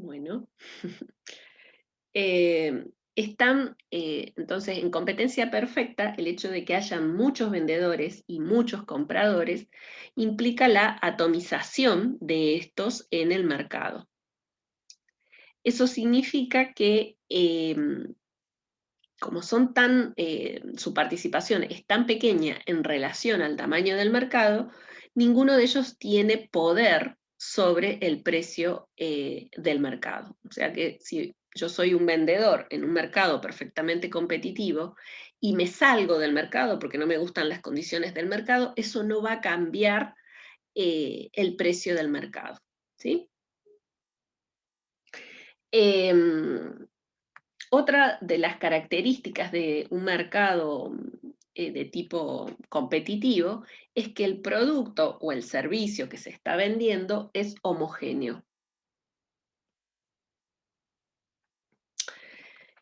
Bueno. Entonces, en competencia perfecta, el hecho de que hayan muchos vendedores y muchos compradores implica la atomización de estos en el mercado. Eso significa que como su participación es tan pequeña en relación al tamaño del mercado, ninguno de ellos tiene poder sobre el precio del mercado. O sea que si yo soy un vendedor en un mercado perfectamente competitivo y me salgo del mercado porque no me gustan las condiciones del mercado, eso no va a cambiar el precio del mercado, ¿sí? Otra de las características de un mercado de tipo competitivo es que el producto o el servicio que se está vendiendo es homogéneo.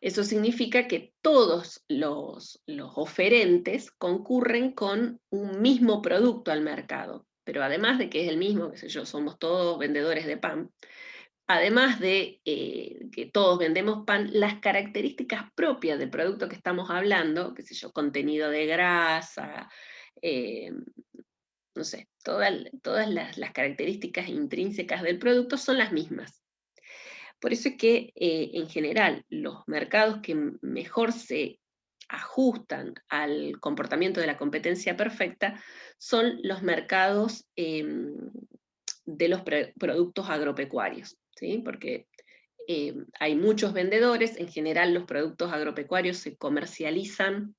Eso significa que todos los oferentes concurren con un mismo producto al mercado, pero además de que es el mismo, qué sé yo, somos todos vendedores de pan, además de que todos vendemos pan, las características propias del producto que estamos hablando, qué sé yo, contenido de grasa, eh, no sé, todas las características intrínsecas del producto son las mismas. Por eso es que, en general, los mercados que mejor se ajustan al comportamiento de la competencia perfecta son los mercados de los productos agropecuarios, ¿sí? Porque hay muchos vendedores, en general los productos agropecuarios se comercializan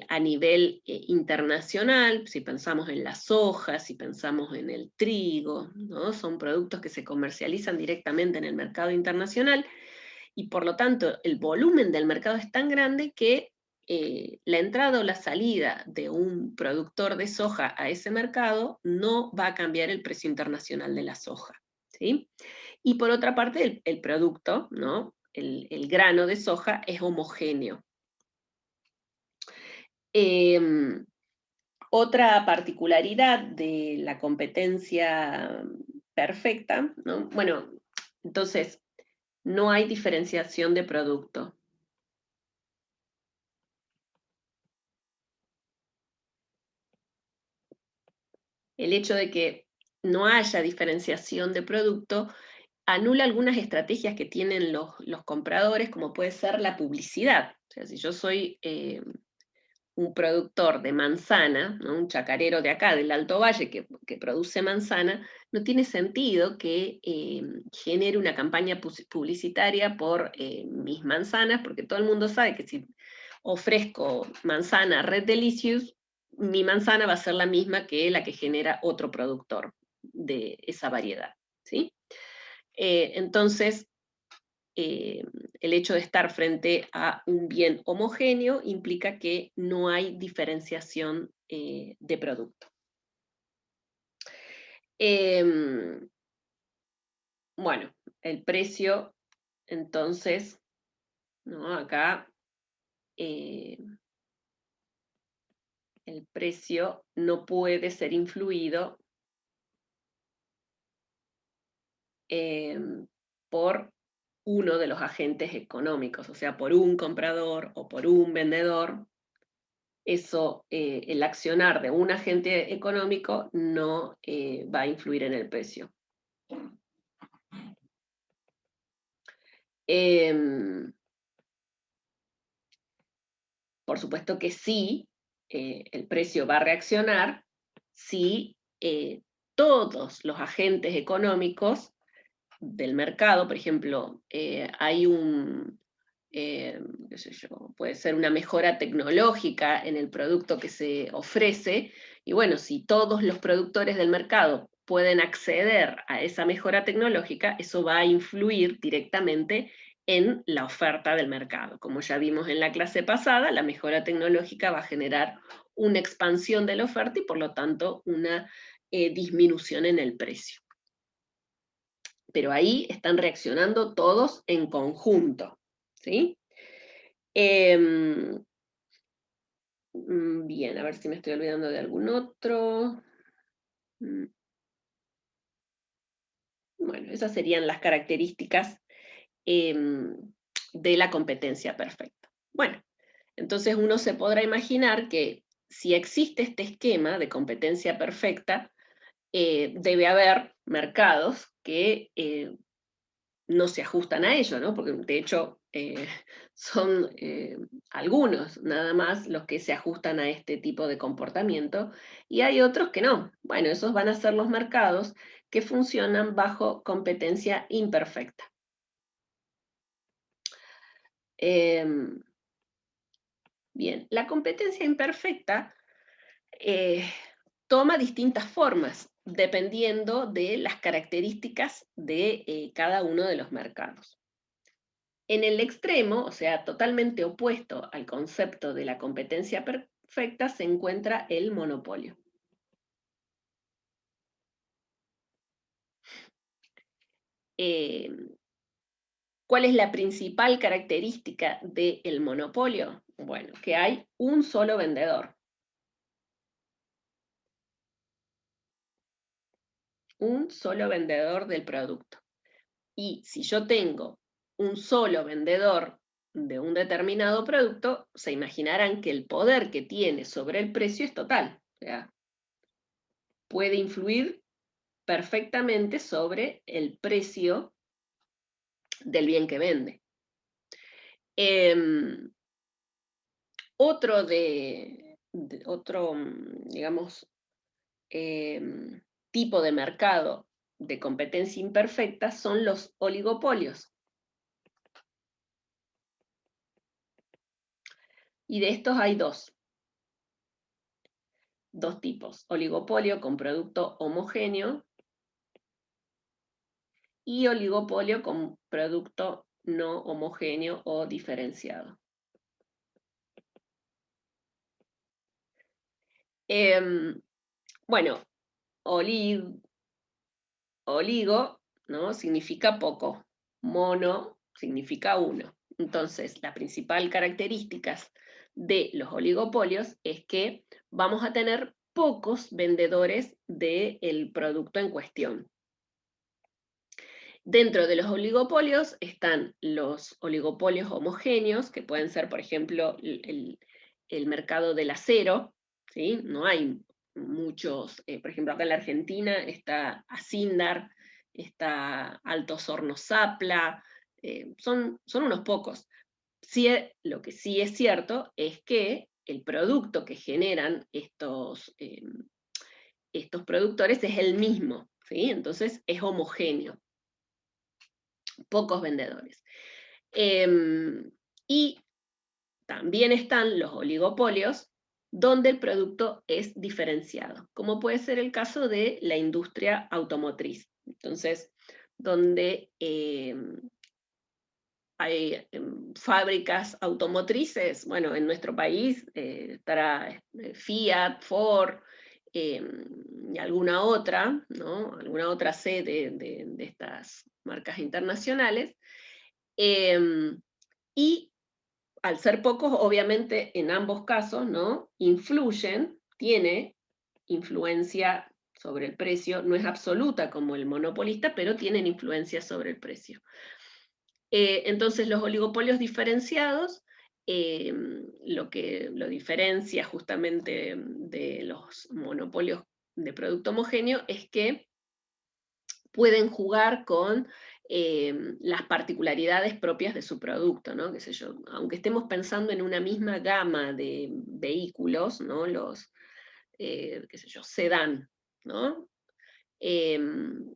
a nivel internacional, si pensamos en la soja, si pensamos en el trigo, ¿no? Son productos que se comercializan directamente en el mercado internacional y por lo tanto el volumen del mercado es tan grande que la entrada o la salida de un productor de soja a ese mercado no va a cambiar el precio internacional de la soja, ¿sí? Y por otra parte, el producto, ¿no? El grano de soja es homogéneo. Em, Otra particularidad de la competencia perfecta, ¿no? Bueno, entonces, no hay diferenciación de producto. El hecho de que no haya diferenciación de producto anula algunas estrategias que tienen los compradores, como puede ser la publicidad. O sea, si yo soy un productor de manzana, ¿no? Un chacarero de acá, del Alto Valle, que produce manzana, no tiene sentido que genere una campaña publicitaria por mis manzanas, porque todo el mundo sabe que si ofrezco manzana Red Delicious, mi manzana va a ser la misma que la que genera otro productor de esa variedad, ¿sí? Entonces, eh, el hecho de estar frente a un bien homogéneo implica que no hay diferenciación de producto. Bueno, el precio, entonces, ¿no? Acá el precio no puede ser influido por uno de los agentes económicos, o sea, por un comprador o por un vendedor. Eso, el accionar de un agente económico no va a influir en el precio. Em, por supuesto que sí, el precio va a reaccionar si todos los agentes económicos del mercado, por ejemplo, hay qué sé yo, puede ser una mejora tecnológica en el producto que se ofrece, y bueno, si todos los productores del mercado pueden acceder a esa mejora tecnológica, eso va a influir directamente en la oferta del mercado. Como ya vimos en la clase pasada, la mejora tecnológica va a generar una expansión de la oferta y por lo tanto una disminución en el precio. Pero ahí están reaccionando todos en conjunto, ¿sí? Bien, a ver si me estoy olvidando de algún otro. Bueno, esas serían las características em, de la competencia perfecta. Bueno, entonces uno se podrá imaginar que si existe este esquema de competencia perfecta, debe haber mercados que no se ajustan a ello, ¿no? Porque de hecho son algunos nada más los que se ajustan a este tipo de comportamiento y hay otros que no. Bueno, esos van a ser los mercados que funcionan bajo competencia imperfecta. Em, Bien, la competencia imperfecta eh, toma distintas formas dependiendo de las características de cada uno de los mercados. En el extremo, o sea, totalmente opuesto al concepto de la competencia perfecta, se encuentra el monopolio. Eh, ¿Cuál es la principal característica del monopolio? Bueno, que hay un solo vendedor. Un solo vendedor del producto. Y si yo tengo un solo vendedor de un determinado producto, se imaginarán que el poder que tiene sobre el precio es total. O sea, puede influir perfectamente sobre el precio del bien que vende. Em, otro, digamos, em, tipo de mercado de competencia imperfecta son los oligopolios. Y de estos hay dos tipos: oligopolio con producto homogéneo y oligopolio con producto no homogéneo o diferenciado. Bueno, oligo, ¿no? Significa poco, mono significa uno. Entonces, la principal característica de los oligopolios es que vamos a tener pocos vendedores del producto en cuestión. Dentro de los oligopolios están los oligopolios homogéneos, que pueden ser, por ejemplo, el mercado del acero, ¿sí? No hay muchos, por ejemplo, acá en la Argentina está Asindar, está Altos Hornos Zapla, son unos pocos. Sí, lo que sí es cierto es que el producto que generan estos productores es el mismo, ¿sí? Entonces es homogéneo, pocos vendedores. Y también están los oligopolios, donde el producto es diferenciado, como puede ser el caso de la industria automotriz. Entonces, donde hay fábricas automotrices, bueno, en nuestro país estará Fiat, Ford, y alguna otra, ¿no? Alguna otra sede de estas marcas internacionales. Y al ser pocos, obviamente en ambos casos, ¿no? Tiene influencia sobre el precio, no es absoluta como el monopolista, pero tienen influencia sobre el precio. Entonces los oligopolios diferenciados, lo que lo diferencia justamente de los monopolios de producto homogéneo es que pueden jugar con las particularidades propias de su producto, ¿no? Qué sé yo, aunque estemos pensando en una misma gama de vehículos, ¿no? Los, qué sé yo, sedán, ¿no? En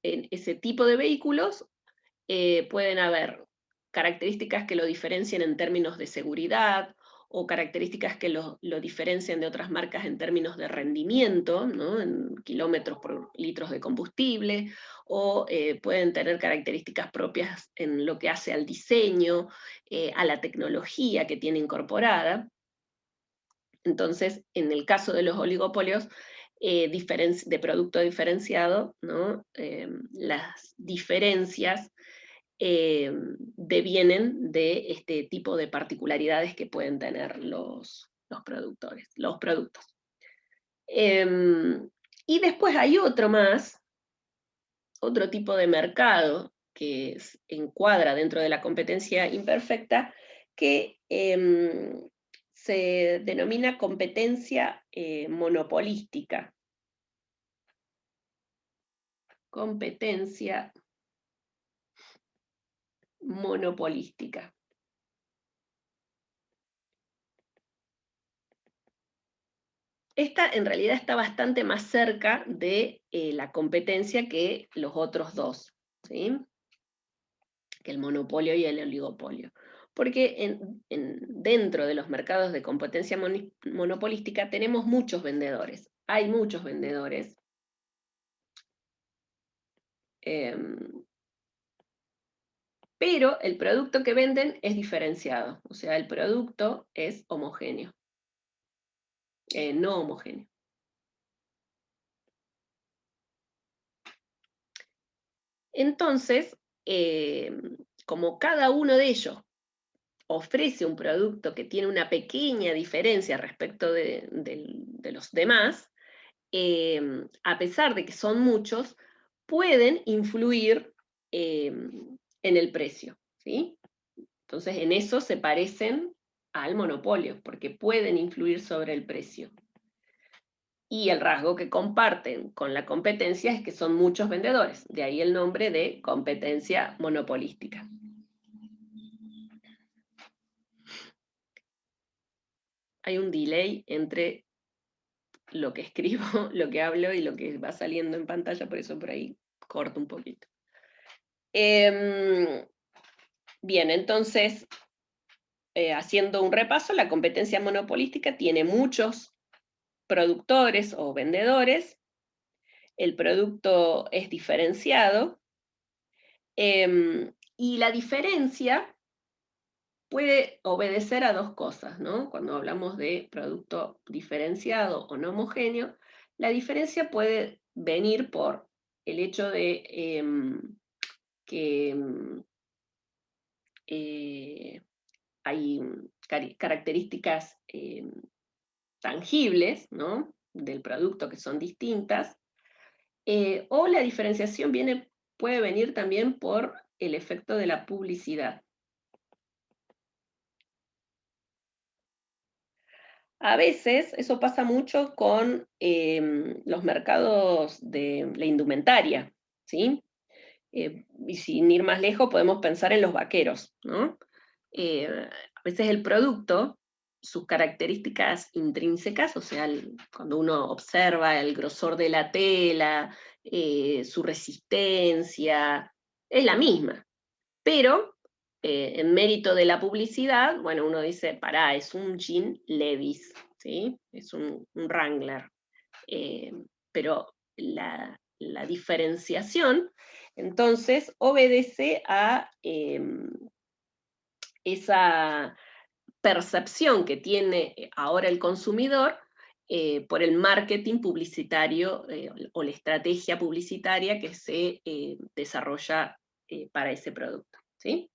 ese tipo de vehículos pueden haber características que lo diferencien en términos de seguridad o características que lo diferencian de otras marcas en términos de rendimiento, ¿no? En kilómetros por litros de combustible, o pueden tener características propias en lo que hace al diseño, a la tecnología que tiene incorporada. Entonces, en el caso de los oligopolios de producto diferenciado, ¿no? Las diferencias devienen de este tipo de particularidades que pueden tener los productos. Y después hay otro más, otro tipo de mercado que encuadra dentro de la competencia imperfecta, que se denomina competencia monopolística. Competencia monopolística. Esta en realidad está bastante más cerca de la competencia que los otros dos, ¿sí? Que el monopolio y el oligopolio. Porque dentro de los mercados de competencia monopolística tenemos muchos vendedores. Hay muchos vendedores. Pero el producto que venden es diferenciado. O sea, el producto es homogéneo. No homogéneo. Entonces, como cada uno de ellos ofrece un producto que tiene una pequeña diferencia respecto de los demás, a pesar de que son muchos, pueden influir en el precio, ¿sí? Entonces, en eso se parecen al monopolio, porque pueden influir sobre el precio. Y el rasgo que comparten con la competencia es que son muchos vendedores, de ahí el nombre de competencia monopolística. Hay un delay entre lo que escribo, lo que hablo y lo que va saliendo en pantalla, por eso por ahí corto un poquito. Bien, entonces, haciendo un repaso, la competencia monopolística tiene muchos productores o vendedores, el producto es diferenciado, y la diferencia puede obedecer a dos cosas, ¿no? Cuando hablamos de producto diferenciado o no homogéneo, la diferencia puede venir por el hecho de que hay características tangibles, ¿no?, del producto que son distintas, o la diferenciación puede venir también por el efecto de la publicidad. A veces eso pasa mucho con los mercados de la indumentaria, ¿sí? Y sin ir más lejos podemos pensar en los vaqueros, ¿no? A veces el producto, sus características intrínsecas, o sea, cuando uno observa el grosor de la tela, su resistencia, es la misma, pero en mérito de la publicidad, bueno, uno dice, pará, es un jean Levi's, ¿sí? Es un Wrangler. Pero la diferenciación, entonces, obedece a esa percepción que tiene ahora el consumidor por el marketing publicitario o la estrategia publicitaria que se desarrolla para ese producto, ¿sí?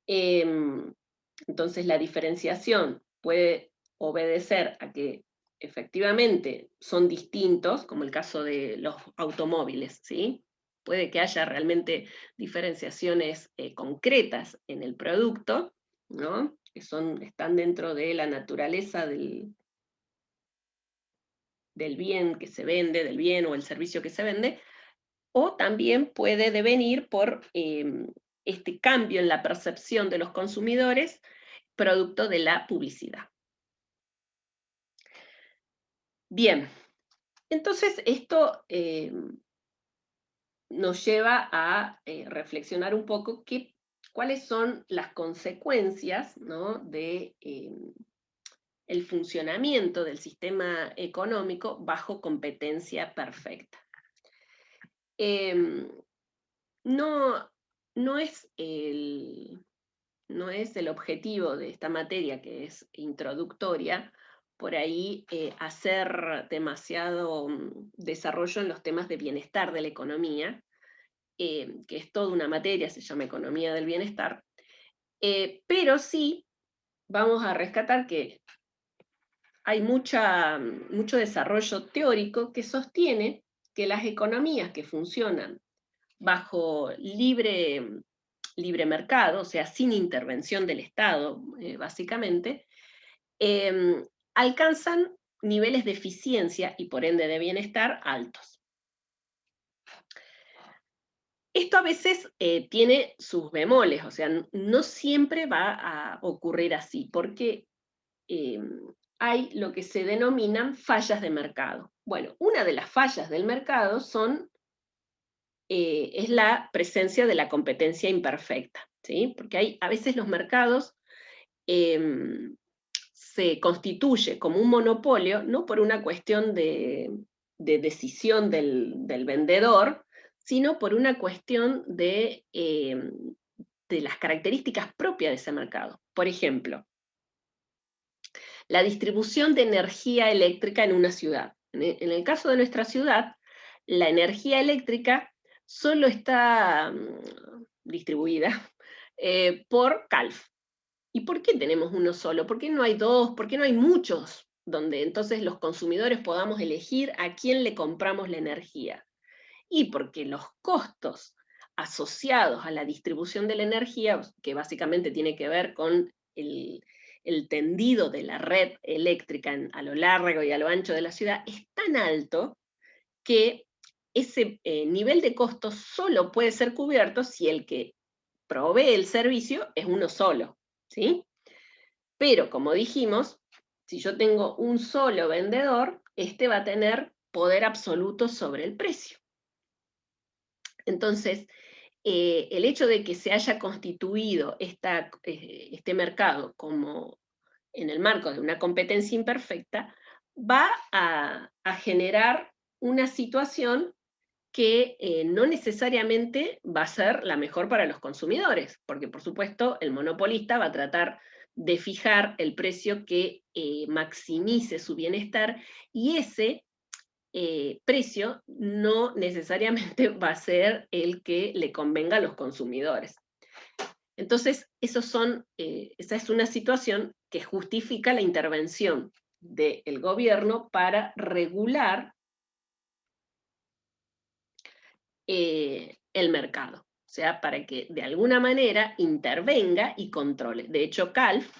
Entonces la diferenciación puede obedecer a que efectivamente son distintos, como el caso de los automóviles, ¿sí? Puede que haya realmente diferenciaciones concretas en el producto, ¿no?, que están dentro de la naturaleza del bien que se vende, del bien o el servicio que se vende, o también puede devenir por este cambio en la percepción de los consumidores producto de la publicidad. Bien, entonces esto nos lleva a reflexionar un poco cuáles son las consecuencias, ¿no?, de el funcionamiento del sistema económico bajo competencia perfecta. No, no es el objetivo de esta materia, que es introductoria, por ahí hacer demasiado desarrollo en los temas de bienestar de la economía, que es toda una materia, se llama economía del bienestar, pero sí vamos a rescatar que hay mucho desarrollo teórico que sostiene que las economías que funcionan bajo libre mercado, o sea, sin intervención del Estado, básicamente, alcanzan niveles de eficiencia y por ende de bienestar altos. Esto a veces tiene sus bemoles, o sea, no siempre va a ocurrir así, porque hay lo que se denominan fallas de mercado. Bueno, una de las fallas del mercado es la presencia de la competencia imperfecta, ¿sí? Porque a veces los mercados se constituye como un monopolio, no por una cuestión de decisión del vendedor, sino por una cuestión de las características propias de ese mercado. Por ejemplo, la distribución de energía eléctrica en una ciudad. En el caso de nuestra ciudad, la energía eléctrica solo está distribuida por CALF. ¿Y por qué tenemos uno solo? ¿Por qué no hay dos? ¿Por qué no hay muchos? Donde entonces los consumidores podamos elegir a quién le compramos la energía. Y porque los costos asociados a la distribución de la energía, que básicamente tiene que ver con el tendido de la red eléctrica a lo largo y a lo ancho de la ciudad, es tan alto que ese nivel de costos solo puede ser cubierto si el que provee el servicio es uno solo, ¿sí? Pero, como dijimos, si yo tengo un solo vendedor, este va a tener poder absoluto sobre el precio. Entonces, el hecho de que se haya constituido este mercado como en el marco de una competencia imperfecta, va a generar una situación que no necesariamente va a ser la mejor para los consumidores, porque por supuesto el monopolista va a tratar de fijar el precio que maximice su bienestar, y ese precio no necesariamente va a ser el que le convenga a los consumidores. Entonces, esa es una situación que justifica la intervención del gobierno para regular el mercado, o sea, para que de alguna manera intervenga y controle. De hecho, CALF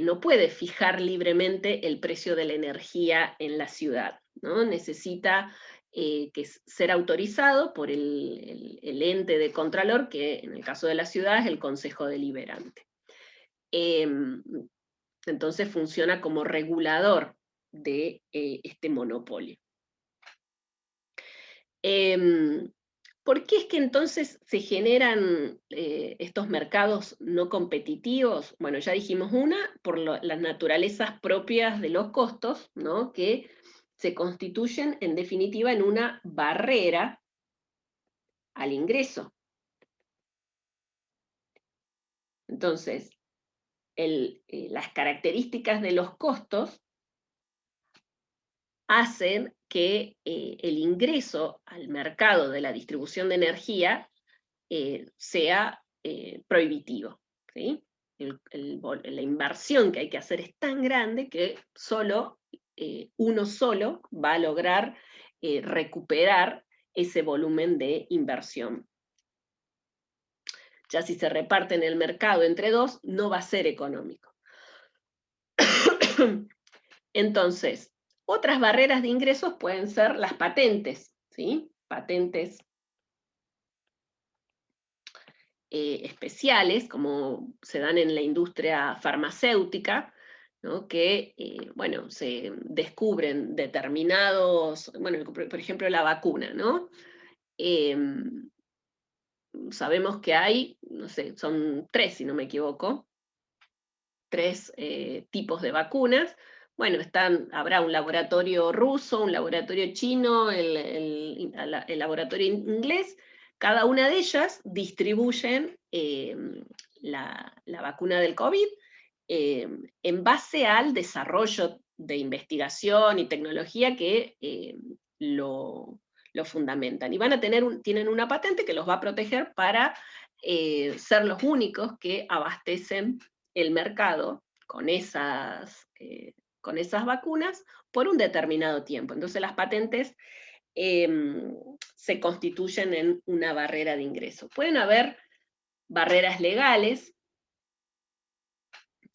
no puede fijar libremente el precio de la energía en la ciudad, ¿no? Necesita ser autorizado por el ente de contralor, que en el caso de la ciudad es el Consejo Deliberante. Entonces funciona como regulador de este monopolio. ¿Por qué es que entonces se generan estos mercados no competitivos? Bueno, ya dijimos una, por las naturalezas propias de los costos, ¿no? Que se constituyen en definitiva en una barrera al ingreso. Entonces, las características de los costos hacen que el ingreso al mercado de la distribución de energía sea prohibitivo, ¿sí? La inversión que hay que hacer es tan grande que uno solo va a lograr recuperar ese volumen de inversión. Ya si se reparte en el mercado entre dos, no va a ser económico. Entonces, otras barreras de ingresos pueden ser las patentes, ¿sí? Patentes especiales, como se dan en la industria farmacéutica, ¿no? Que, bueno, se descubren determinados, bueno, por ejemplo, la vacuna, ¿no? Sabemos que hay, no sé, son 3, si no me equivoco, 3 tipos de vacunas. Bueno, habrá un laboratorio ruso, un laboratorio chino, el laboratorio inglés. Cada una de ellas distribuyen la vacuna del COVID en base al desarrollo de investigación y tecnología que lo fundamentan. Y tienen una patente que los va a proteger para ser los únicos que abastecen el mercado con esas vacunas por un determinado tiempo. Entonces las patentes se constituyen en una barrera de ingreso. Pueden haber barreras legales,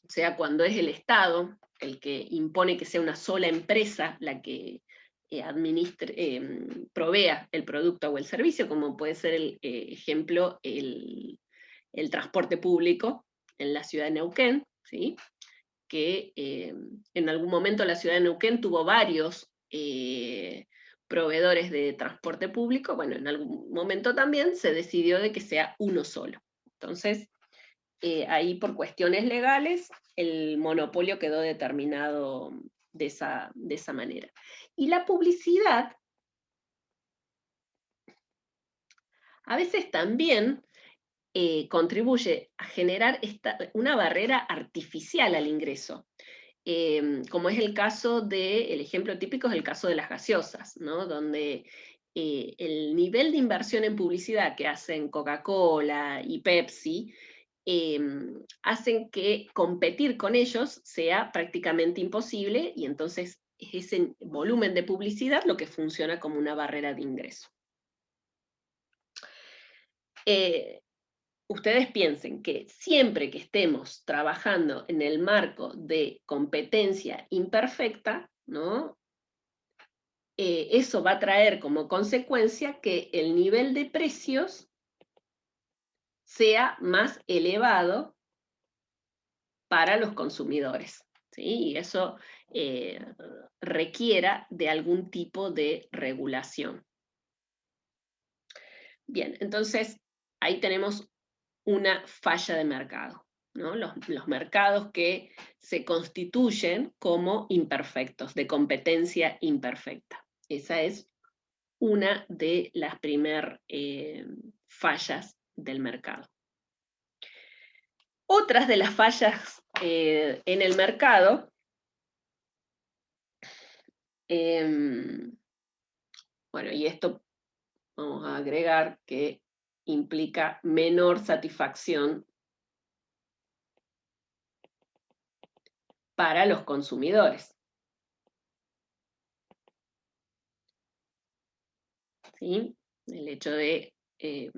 o sea, cuando es el Estado el que impone que sea una sola empresa la que provea el producto o el servicio, como puede ser el ejemplo el transporte público en la ciudad de Neuquén, ¿sí? Que en algún momento la ciudad de Neuquén tuvo varios proveedores de transporte público, bueno, en algún momento también se decidió de que sea uno solo. Entonces, ahí por cuestiones legales, el monopolio quedó determinado de esa manera. Y la publicidad, a veces también contribuye a generar una barrera artificial al ingreso. Como es el caso el ejemplo típico es el caso de las gaseosas, ¿no? Donde el nivel de inversión en publicidad que hacen Coca-Cola y Pepsi hacen que competir con ellos sea prácticamente imposible, y entonces es ese volumen de publicidad lo que funciona como una barrera de ingreso. Ustedes piensen que siempre que estemos trabajando en el marco de competencia imperfecta, ¿no? Eso va a traer como consecuencia que el nivel de precios sea más elevado para los consumidores, ¿sí? Y eso requiera de algún tipo de regulación. Bien, entonces ahí tenemos una falla de mercado, ¿no? Los mercados que se constituyen como imperfectos, de competencia imperfecta. Esa es una de las primeras fallas del mercado. Otras de las fallas en el mercado, bueno, y esto vamos a agregar que implica menor satisfacción para los consumidores. ¿Sí? El hecho de que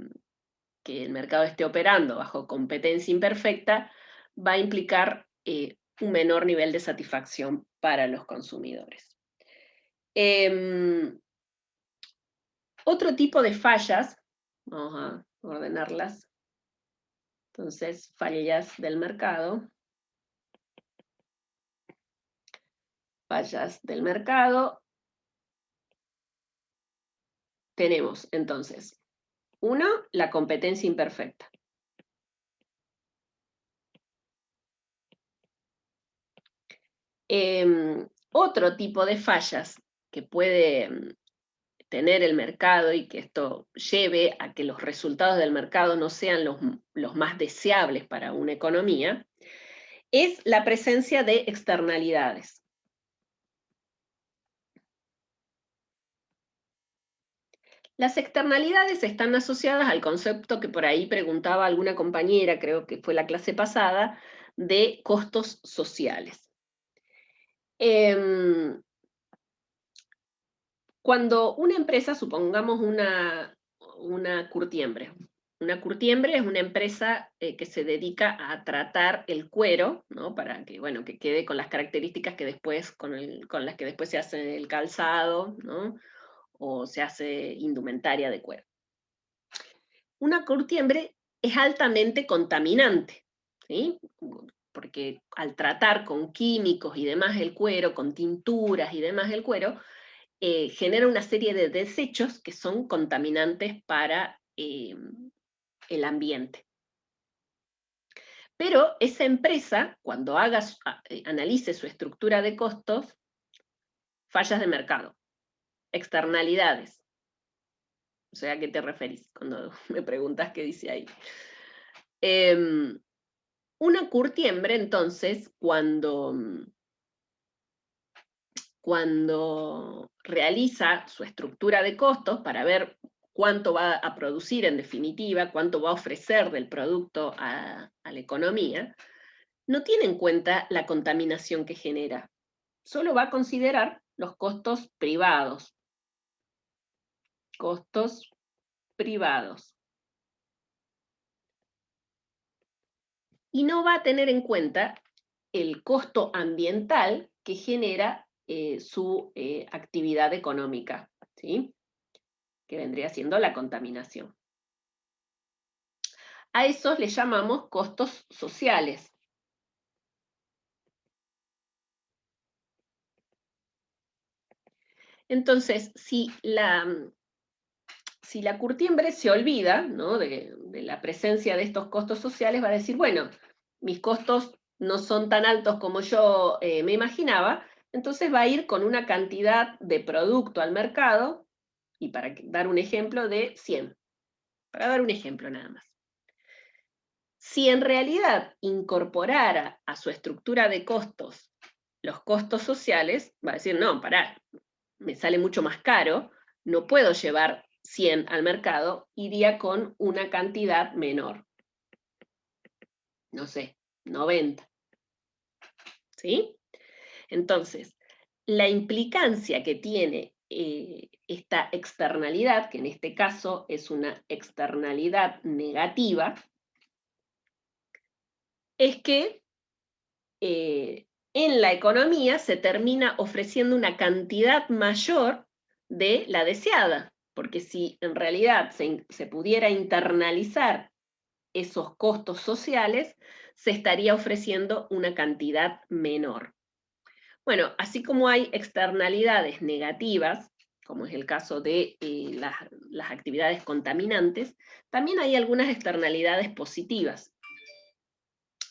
el mercado esté operando bajo competencia imperfecta va a implicar un menor nivel de satisfacción para los consumidores. Otro tipo de fallas, vamos a ordenarlas. Entonces, fallas del mercado. Fallas del mercado. Tenemos entonces, uno, la competencia imperfecta. Otro tipo de fallas que puede tener el mercado y que esto lleve a que los resultados del mercado no sean los más deseables para una economía, es la presencia de externalidades. Las externalidades están asociadas al concepto que por ahí preguntaba alguna compañera, creo que fue la clase pasada, de costos sociales. Cuando una empresa, supongamos una curtiembre. Una curtiembre es una empresa que se dedica a tratar el cuero, ¿no? Para que, bueno, que quede con las características que después, con las que después se hace el calzado, ¿no? O se hace indumentaria de cuero. Una curtiembre es altamente contaminante, ¿sí? Porque al tratar con químicos y demás el cuero, con tinturas y demás el cuero, genera una serie de desechos que son contaminantes para el ambiente. Pero esa empresa, cuando analice su estructura de costos, fallas de mercado, externalidades. O sea, ¿a qué te referís cuando me preguntas qué dice ahí? Una curtiembre, entonces, cuando realiza su estructura de costos para ver cuánto va a producir en definitiva, cuánto va a ofrecer del producto a la economía, no tiene en cuenta la contaminación que genera. Solo va a considerar los costos privados. costos privados. Y no va a tener en cuenta el costo ambiental que genera su actividad económica, ¿sí? Que vendría siendo la contaminación. A esos le llamamos costos sociales. Entonces, si la curtiembre se olvida, ¿no?, de la presencia de estos costos sociales, va a decir, bueno, mis costos no son tan altos como yo me imaginaba, entonces va a ir con una cantidad de producto al mercado, y para dar un ejemplo, de 100. Para dar un ejemplo nada más. Si en realidad incorporara a su estructura de costos los costos sociales, va a decir, no, pará, me sale mucho más caro, no puedo llevar 100 al mercado, iría con una cantidad menor. No sé, 90. ¿Sí? Entonces, la implicancia que tiene esta externalidad, que en este caso es una externalidad negativa, es que en la economía se termina ofreciendo una cantidad mayor de la deseada, porque si en realidad se pudiera internalizar esos costos sociales, se estaría ofreciendo una cantidad menor. Bueno, así como hay externalidades negativas, como es el caso de las actividades contaminantes, también hay algunas externalidades positivas.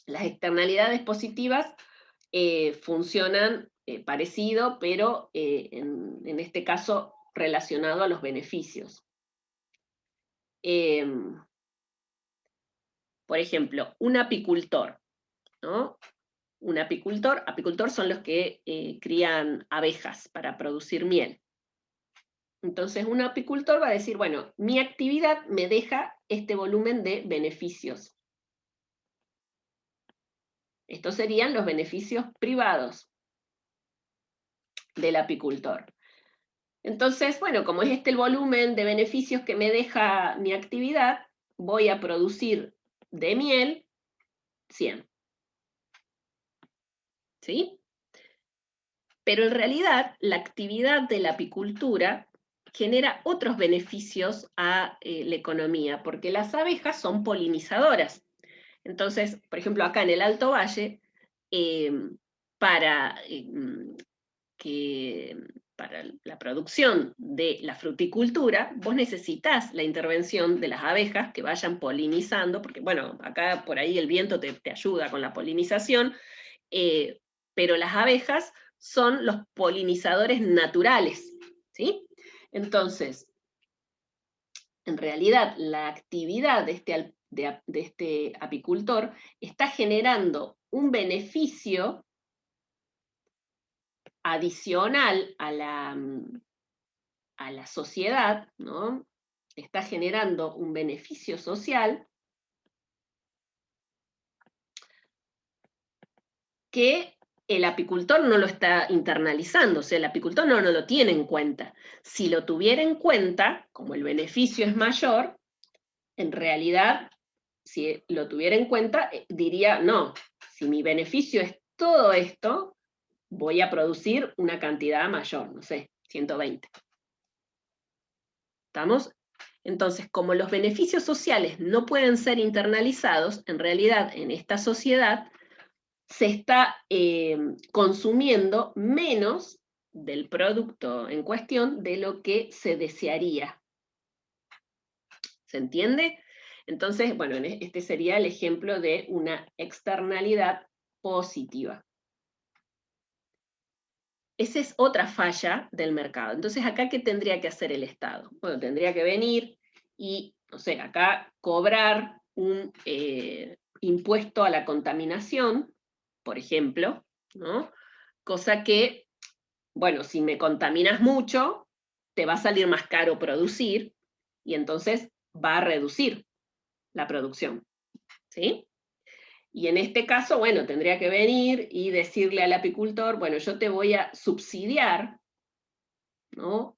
Las externalidades positivas funcionan parecido, pero en este caso relacionado a los beneficios. Por ejemplo, un apicultor, ¿no? Apicultor son los que crían abejas para producir miel. Entonces, un apicultor va a decir, bueno, mi actividad me deja este volumen de beneficios. Estos serían los beneficios privados del apicultor. Entonces, bueno, como es este el volumen de beneficios que me deja mi actividad, voy a producir de miel 100. ¿Sí? Pero en realidad, la actividad de la apicultura genera otros beneficios a la economía, porque las abejas son polinizadoras. Entonces, por ejemplo, acá en el Alto Valle, para la producción de la fruticultura, vos necesitas la intervención de las abejas que vayan polinizando, porque bueno, acá por ahí el viento te ayuda con la polinización, pero las abejas son los polinizadores naturales, ¿sí? Entonces, en realidad, la actividad de este apicultor está generando un beneficio adicional a la sociedad, ¿no? Está generando un beneficio social que el apicultor no lo está internalizando, o sea, el apicultor no lo tiene en cuenta. Si lo tuviera en cuenta, como el beneficio es mayor, en realidad, si lo tuviera en cuenta, diría, no, si mi beneficio es todo esto, voy a producir una cantidad mayor, no sé, 120. ¿Estamos? Entonces, como los beneficios sociales no pueden ser internalizados, en realidad en esta sociedad se está consumiendo menos del producto en cuestión de lo que se desearía. ¿Se entiende? Entonces, bueno, este sería el ejemplo de una externalidad positiva. Esa es otra falla del mercado. Entonces, ¿acá qué tendría que hacer el Estado? Bueno, tendría que venir y, no sé, acá cobrar un impuesto a la contaminación, por ejemplo, ¿no? Cosa que, bueno, si me contaminas mucho, te va a salir más caro producir y entonces va a reducir la producción, ¿sí? Y en este caso, bueno, tendría que venir y decirle al apicultor, bueno, yo te voy a subsidiar, ¿no?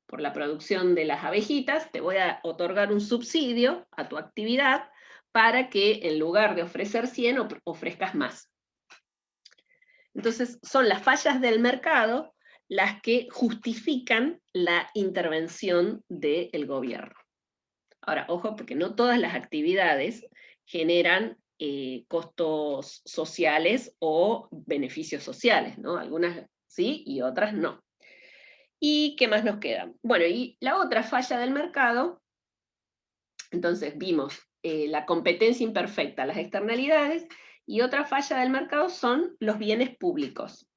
por la producción de las abejitas, te voy a otorgar un subsidio a tu actividad para que en lugar de ofrecer 100, ofrezcas más. Entonces, son las fallas del mercado las que justifican la intervención del gobierno. Ahora, ojo, porque no todas las actividades generan costos sociales o beneficios sociales, ¿no? Algunas sí y otras no. ¿Y qué más nos queda? Bueno, y la otra falla del mercado, entonces vimos la competencia imperfecta, las externalidades, y otra falla del mercado son los bienes públicos.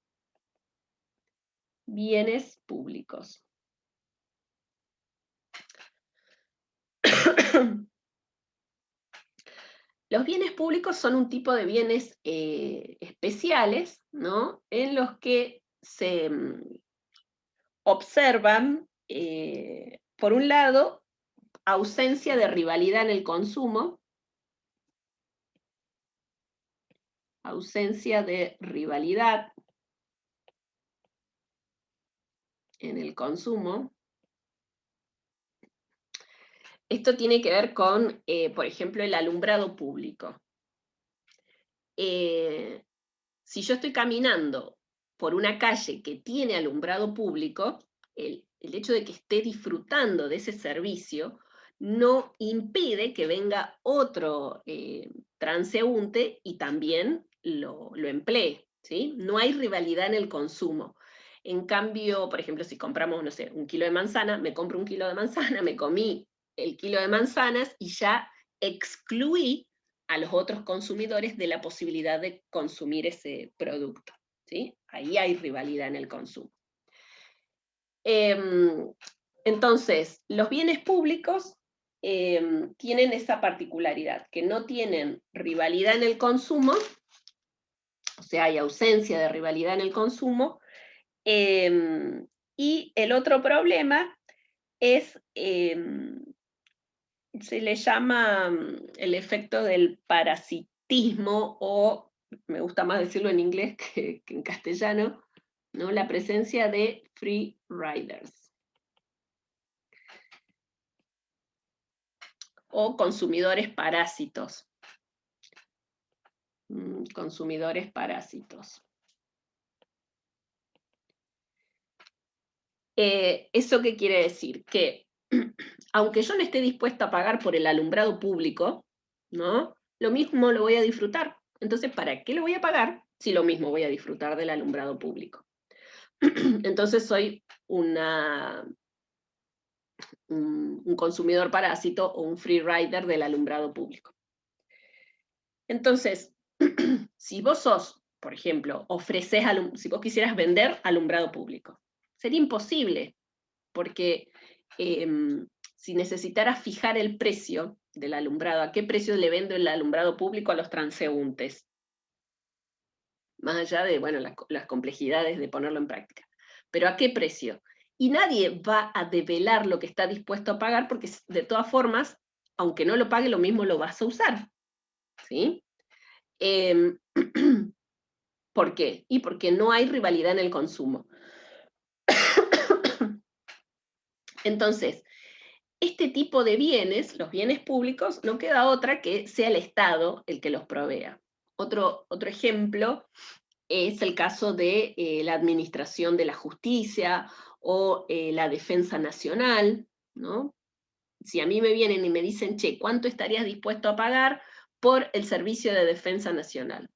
Bienes públicos. Los bienes públicos son un tipo de bienes especiales, ¿no? En los que se observan, por un lado, ausencia de rivalidad en el consumo, ausencia de rivalidad en el consumo. Esto tiene que ver con, por ejemplo, el alumbrado público. Si yo estoy caminando por una calle que tiene alumbrado público, el hecho de que esté disfrutando de ese servicio no impide que venga otro transeúnte y también lo emplee, ¿sí? No hay rivalidad en el consumo. En cambio, por ejemplo, si compramos, no sé, 1 kilo de manzana, me compro 1 kilo de manzana, me comí el kilo de manzanas y ya excluí a los otros consumidores de la posibilidad de consumir ese producto, ¿sí? Ahí hay rivalidad en el consumo. Entonces, los bienes públicos tienen esa particularidad, que no tienen rivalidad en el consumo, o sea, hay ausencia de rivalidad en el consumo, y el otro problema es, se le llama el efecto del parasitismo, o me gusta más decirlo en inglés que en castellano, ¿no? La presencia de free riders o consumidores parásitos. Consumidores parásitos. ¿Eso qué quiere decir? Que aunque yo no esté dispuesta a pagar por el alumbrado público, ¿no? Lo mismo lo voy a disfrutar. Entonces, ¿para qué lo voy a pagar si lo mismo voy a disfrutar del alumbrado público? Entonces soy un consumidor parásito o un free rider del alumbrado público. Entonces, si vos sos, por ejemplo, si vos quisieras vender alumbrado público, sería imposible, porque si necesitaras fijar el precio del alumbrado, ¿a qué precio le vendo el alumbrado público a los transeúntes? Más allá de, bueno, las complejidades de ponerlo en práctica. ¿Pero a qué precio? Y nadie va a develar lo que está dispuesto a pagar, porque de todas formas, aunque no lo pague, lo mismo lo vas a usar, ¿sí? ¿Por qué? Y porque no hay rivalidad en el consumo. Entonces, este tipo de bienes, los bienes públicos, no queda otra que sea el Estado el que los provea. Otro ejemplo es el caso de la administración de la justicia o la defensa nacional, ¿no? Si a mí me vienen y me dicen, che, ¿cuánto estarías dispuesto a pagar por el servicio de defensa nacional?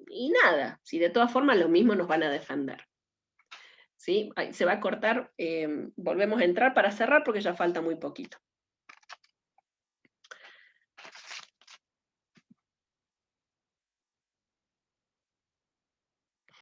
Y nada, si de todas formas lo mismo nos van a defender. ¿Sí? Se va a cortar, volvemos a entrar para cerrar porque ya falta muy poquito.